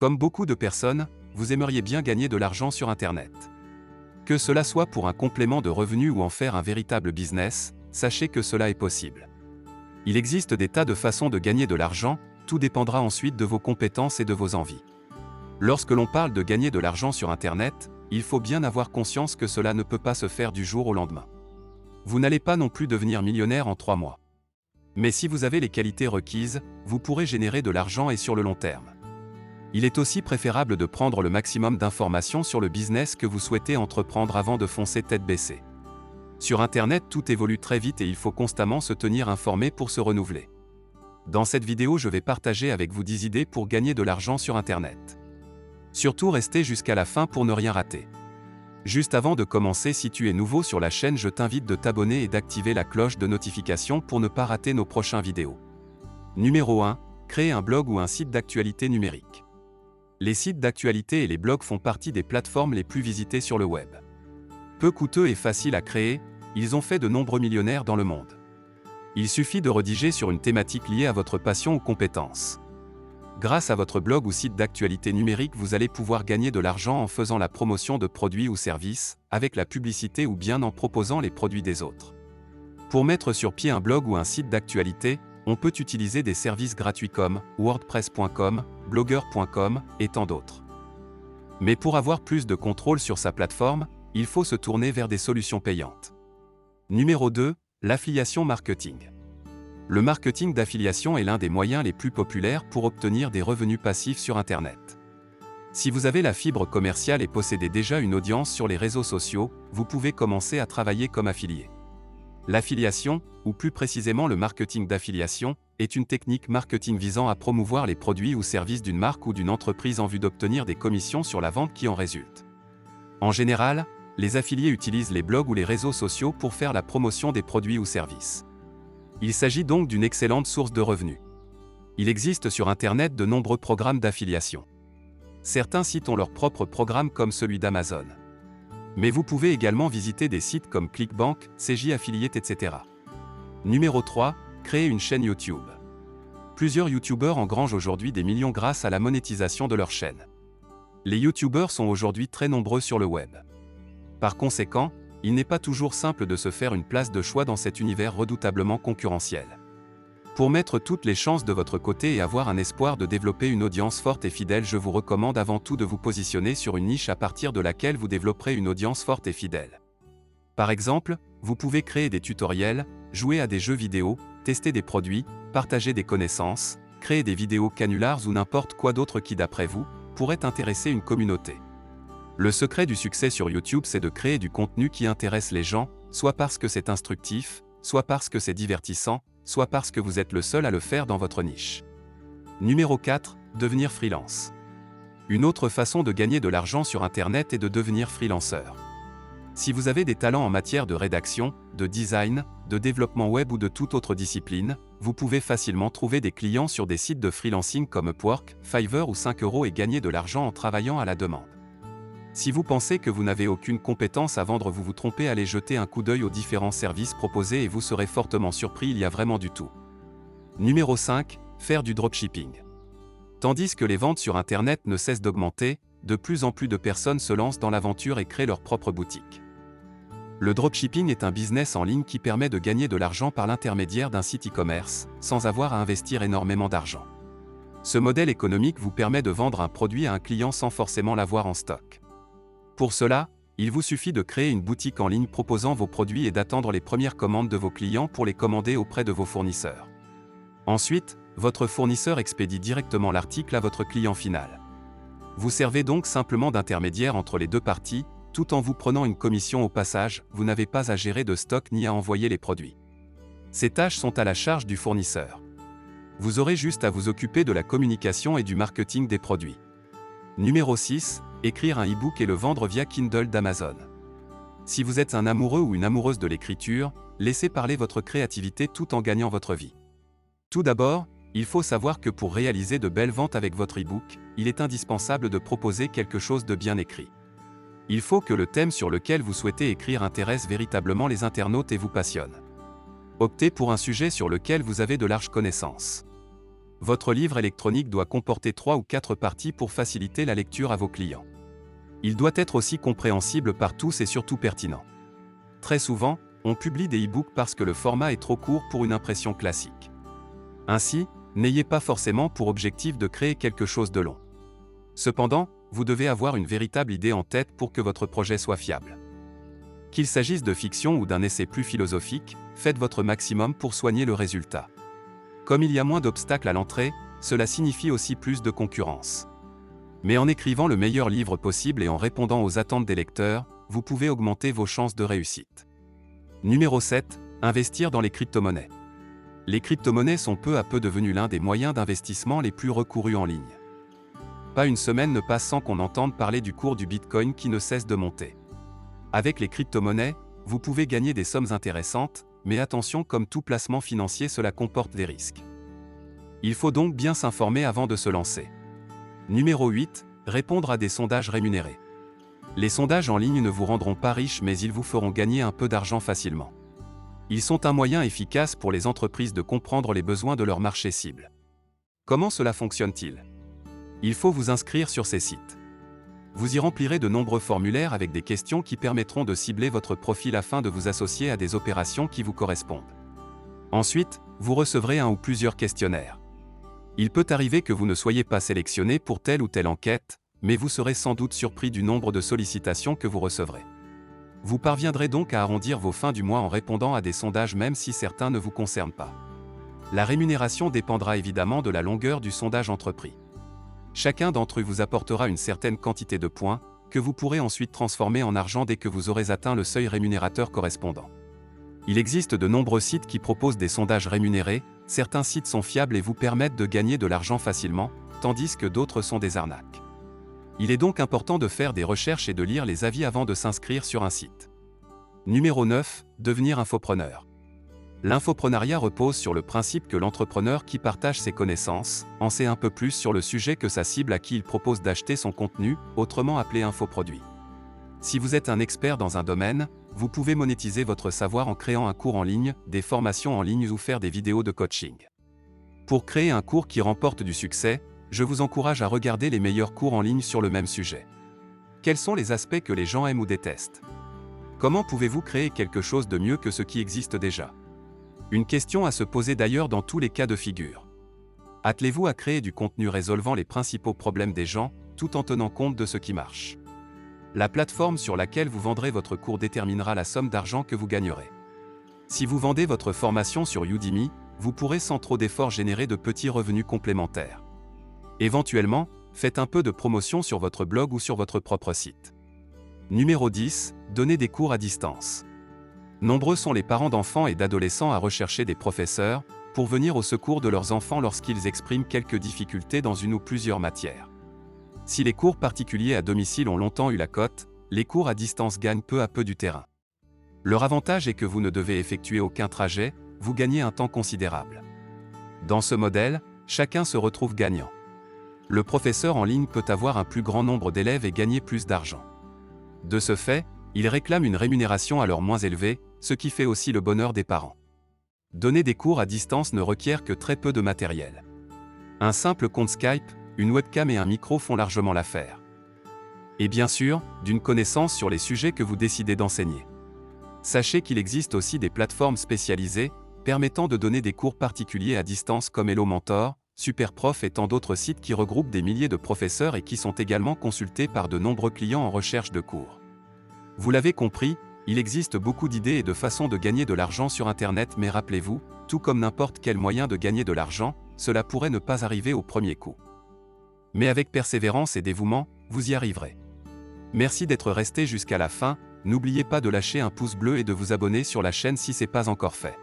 Comme beaucoup de personnes, vous aimeriez bien gagner de l'argent sur Internet. Que cela soit pour un complément de revenus ou en faire un véritable business, sachez que cela est possible. Il existe des tas de façons de gagner de l'argent, tout dépendra ensuite de vos compétences et de vos envies. Lorsque l'on parle de gagner de l'argent sur Internet, il faut bien avoir conscience que cela ne peut pas se faire du jour au lendemain. Vous n'allez pas non plus devenir millionnaire en 3 mois. Mais si vous avez les qualités requises, vous pourrez générer de l'argent et sur le long terme. Il est aussi préférable de prendre le maximum d'informations sur le business que vous souhaitez entreprendre avant de foncer tête baissée. Sur Internet, tout évolue très vite et il faut constamment se tenir informé pour se renouveler. Dans cette vidéo, je vais partager avec vous 10 idées pour gagner de l'argent sur Internet. Surtout restez jusqu'à la fin pour ne rien rater. Juste avant de commencer, si tu es nouveau sur la chaîne, je t'invite de t'abonner et d'activer la cloche de notification pour ne pas rater nos prochaines vidéos. Numéro 1. Créer un blog ou un site d'actualité numérique. Les sites d'actualité et les blogs font partie des plateformes les plus visitées sur le web. Peu coûteux et faciles à créer, ils ont fait de nombreux millionnaires dans le monde. Il suffit de rédiger sur une thématique liée à votre passion ou compétence. Grâce à votre blog ou site d'actualité numérique, vous allez pouvoir gagner de l'argent en faisant la promotion de produits ou services, avec la publicité ou bien en proposant les produits des autres. Pour mettre sur pied un blog ou un site d'actualité, on peut utiliser des services gratuits comme WordPress.com, Blogger.com et tant d'autres. Mais pour avoir plus de contrôle sur sa plateforme, il faut se tourner vers des solutions payantes. Numéro 2. L'affiliation marketing. Le marketing d'affiliation est l'un des moyens les plus populaires pour obtenir des revenus passifs sur Internet. Si vous avez la fibre commerciale et possédez déjà une audience sur les réseaux sociaux, vous pouvez commencer à travailler comme affilié. L'affiliation, ou plus précisément le marketing d'affiliation, est une technique marketing visant à promouvoir les produits ou services d'une marque ou d'une entreprise en vue d'obtenir des commissions sur la vente qui en résulte. En général, les affiliés utilisent les blogs ou les réseaux sociaux pour faire la promotion des produits ou services. Il s'agit donc d'une excellente source de revenus. Il existe sur Internet de nombreux programmes d'affiliation. Certains sites ont leur propre programme comme celui d'Amazon. Mais vous pouvez également visiter des sites comme ClickBank, CJ Affiliate, etc. Numéro 3. Créer une chaîne YouTube. Plusieurs YouTubeurs engrangent aujourd'hui des millions grâce à la monétisation de leur chaîne. Les YouTubeurs sont aujourd'hui très nombreux sur le web. Par conséquent, il n'est pas toujours simple de se faire une place de choix dans cet univers redoutablement concurrentiel. Pour mettre toutes les chances de votre côté et avoir un espoir de développer une audience forte et fidèle, je vous recommande avant tout de vous positionner sur une niche à partir de laquelle vous développerez une audience forte et fidèle. Par exemple, vous pouvez créer des tutoriels, jouer à des jeux vidéo, tester des produits, partager des connaissances, créer des vidéos canulars ou n'importe quoi d'autre qui, d'après vous, pourrait intéresser une communauté. Le secret du succès sur YouTube, c'est de créer du contenu qui intéresse les gens, soit parce que c'est instructif, soit parce que c'est divertissant, soit parce que vous êtes le seul à le faire dans votre niche. Numéro 4. Devenir freelance. Une autre façon de gagner de l'argent sur Internet est de devenir freelanceur. Si vous avez des talents en matière de rédaction, de design, de développement web ou de toute autre discipline, vous pouvez facilement trouver des clients sur des sites de freelancing comme Upwork, Fiverr ou 5€ et gagner de l'argent en travaillant à la demande. Si vous pensez que vous n'avez aucune compétence à vendre, vous vous trompez, allez jeter un coup d'œil aux différents services proposés et vous serez fortement surpris, il y a vraiment du tout. Numéro 5. Faire du dropshipping. Tandis que les ventes sur Internet ne cessent d'augmenter, de plus en plus de personnes se lancent dans l'aventure et créent leur propre boutique. Le dropshipping est un business en ligne qui permet de gagner de l'argent par l'intermédiaire d'un site e-commerce, sans avoir à investir énormément d'argent. Ce modèle économique vous permet de vendre un produit à un client sans forcément l'avoir en stock. Pour cela, il vous suffit de créer une boutique en ligne proposant vos produits et d'attendre les premières commandes de vos clients pour les commander auprès de vos fournisseurs. Ensuite, votre fournisseur expédie directement l'article à votre client final. Vous servez donc simplement d'intermédiaire entre les deux parties, tout en vous prenant une commission au passage, vous n'avez pas à gérer de stock ni à envoyer les produits. Ces tâches sont à la charge du fournisseur. Vous aurez juste à vous occuper de la communication et du marketing des produits. Numéro 6. Écrire un e-book et le vendre via Kindle d'Amazon. Si vous êtes un amoureux ou une amoureuse de l'écriture, laissez parler votre créativité tout en gagnant votre vie. Tout d'abord, il faut savoir que pour réaliser de belles ventes avec votre e-book, il est indispensable de proposer quelque chose de bien écrit. Il faut que le thème sur lequel vous souhaitez écrire intéresse véritablement les internautes et vous passionne. Optez pour un sujet sur lequel vous avez de larges connaissances. Votre livre électronique doit comporter 3 ou 4 parties pour faciliter la lecture à vos clients. Il doit être aussi compréhensible par tous et surtout pertinent. Très souvent, on publie des e-books parce que le format est trop court pour une impression classique. Ainsi, n'ayez pas forcément pour objectif de créer quelque chose de long. Cependant, vous devez avoir une véritable idée en tête pour que votre projet soit fiable. Qu'il s'agisse de fiction ou d'un essai plus philosophique, faites votre maximum pour soigner le résultat. Comme il y a moins d'obstacles à l'entrée, cela signifie aussi plus de concurrence. Mais en écrivant le meilleur livre possible et en répondant aux attentes des lecteurs, vous pouvez augmenter vos chances de réussite. Numéro 7. Investir dans les crypto-monnaies. Les crypto-monnaies sont peu à peu devenues l'un des moyens d'investissement les plus recourus en ligne. Pas une semaine ne passe sans qu'on entende parler du cours du Bitcoin qui ne cesse de monter. Avec les crypto-monnaies, vous pouvez gagner des sommes intéressantes, mais attention, comme tout placement financier, cela comporte des risques. Il faut donc bien s'informer avant de se lancer. Numéro 8. Répondre à des sondages rémunérés. Les sondages en ligne ne vous rendront pas riche, mais ils vous feront gagner un peu d'argent facilement. Ils sont un moyen efficace pour les entreprises de comprendre les besoins de leur marché cible. Comment cela fonctionne-t-il ? Il faut vous inscrire sur ces sites. Vous y remplirez de nombreux formulaires avec des questions qui permettront de cibler votre profil afin de vous associer à des opérations qui vous correspondent. Ensuite, vous recevrez un ou plusieurs questionnaires. Il peut arriver que vous ne soyez pas sélectionné pour telle ou telle enquête, mais vous serez sans doute surpris du nombre de sollicitations que vous recevrez. Vous parviendrez donc à arrondir vos fins du mois en répondant à des sondages même si certains ne vous concernent pas. La rémunération dépendra évidemment de la longueur du sondage entrepris. Chacun d'entre eux vous apportera une certaine quantité de points, que vous pourrez ensuite transformer en argent dès que vous aurez atteint le seuil rémunérateur correspondant. Il existe de nombreux sites qui proposent des sondages rémunérés, certains sites sont fiables et vous permettent de gagner de l'argent facilement, tandis que d'autres sont des arnaques. Il est donc important de faire des recherches et de lire les avis avant de s'inscrire sur un site. Numéro 9. Devenir infopreneur. L'infoprenariat repose sur le principe que l'entrepreneur qui partage ses connaissances en sait un peu plus sur le sujet que sa cible à qui il propose d'acheter son contenu, autrement appelé infoproduit. Si vous êtes un expert dans un domaine, vous pouvez monétiser votre savoir en créant un cours en ligne, des formations en ligne ou faire des vidéos de coaching. Pour créer un cours qui remporte du succès, je vous encourage à regarder les meilleurs cours en ligne sur le même sujet. Quels sont les aspects que les gens aiment ou détestent? Comment pouvez-vous créer quelque chose de mieux que ce qui existe déjà? Une question à se poser d'ailleurs dans tous les cas de figure. Attelez-vous à créer du contenu résolvant les principaux problèmes des gens, tout en tenant compte de ce qui marche. La plateforme sur laquelle vous vendrez votre cours déterminera la somme d'argent que vous gagnerez. Si vous vendez votre formation sur Udemy, vous pourrez sans trop d'efforts générer de petits revenus complémentaires. Éventuellement, faites un peu de promotion sur votre blog ou sur votre propre site. Numéro 10. Donnez des cours à distance. Nombreux sont les parents d'enfants et d'adolescents à rechercher des professeurs pour venir au secours de leurs enfants lorsqu'ils expriment quelques difficultés dans une ou plusieurs matières. Si les cours particuliers à domicile ont longtemps eu la cote, les cours à distance gagnent peu à peu du terrain. Leur avantage est que vous ne devez effectuer aucun trajet, vous gagnez un temps considérable. Dans ce modèle, chacun se retrouve gagnant. Le professeur en ligne peut avoir un plus grand nombre d'élèves et gagner plus d'argent. De ce fait, il réclame une rémunération alors moins élevée, ce qui fait aussi le bonheur des parents. Donner des cours à distance ne requiert que très peu de matériel. Un simple compte Skype, une webcam et un micro font largement l'affaire. Et bien sûr, d'une connaissance sur les sujets que vous décidez d'enseigner. Sachez qu'il existe aussi des plateformes spécialisées, permettant de donner des cours particuliers à distance comme Hello Mentor, Superprof et tant d'autres sites qui regroupent des milliers de professeurs et qui sont également consultés par de nombreux clients en recherche de cours. Vous l'avez compris, il existe beaucoup d'idées et de façons de gagner de l'argent sur Internet, mais rappelez-vous, tout comme n'importe quel moyen de gagner de l'argent, cela pourrait ne pas arriver au premier coup. Mais avec persévérance et dévouement, vous y arriverez. Merci d'être resté jusqu'à la fin, n'oubliez pas de lâcher un pouce bleu et de vous abonner sur la chaîne si ce n'est pas encore fait.